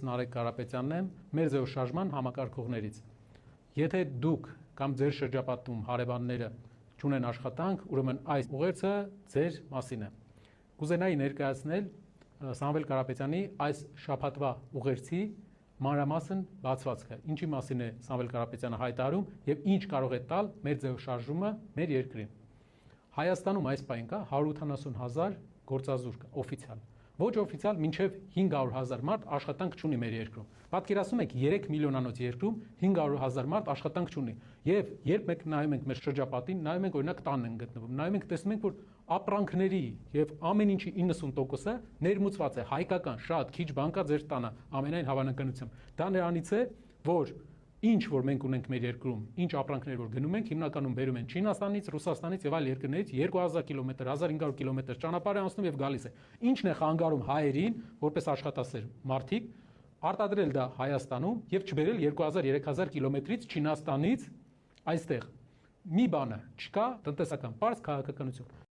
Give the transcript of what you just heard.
Նարեկ Կարապետյանն եմ, մեր զեոշարժման համակարգողներից։ Եթե դուք կամ ձեր շրջապատում հարևանները չունեն աշխատանք, ուրեմն այս ուղերձը ձեր մասին է։ Կուզենայի ներկայացնել Սամվել Կարապետյանի այս շաբաթվա ուղերձի մանրամասն բացվածքը, ինչի մասին է Սամվել Կարապետյանը հայտարարում եւ ինչ կարող է տալ մեր զեոշարժումը մեր երկրին։ Հայաստանում այս պահին կա 180,000 գործազուրկ օֆիցիալ, ոչ օֆիցիալ մինչև 500,000 մարդ աշխատանք չունի մեր երկրում։ Պատկերացնում եք 3 միլիոնանոց երկրում 500,000 մարդ աշխատանք չունի։ Եվ երբ մենք նայում ենք մեր շրջապատին, նայում ենք օրինակ տանն են գտնվում, նայում ենք տեսնում ենք, որ ապրանքների եւ ամեն ինչի 90%-ը ներմուծված է հայկական, շատ քիչ բան կա ձեր տանը, ամենայն հավանականությամբ։ Դա նրանից է, որ ինչ որ մենք ունենք մեր երկրում, ինչ ապրանքներ որ գնում ենք, հիմնականում բերում են Չինաստանից, Ռուսաստանից եւ այլ երկրներից 2000 կիլոմետր, 1500 կիլոմետր ճանապարհ է անցնում եւ գալիս է։ Ինչն է խանգարում հայերին, որպես աշխատասեր մարդիկ, արտադրել դա Հայաստանում եւ չբերել 2000-3000 կիլոմետրից Չինաստանից այստեղ։ Մի բանը չկա տնտեսական պարզ քաղաքականություն։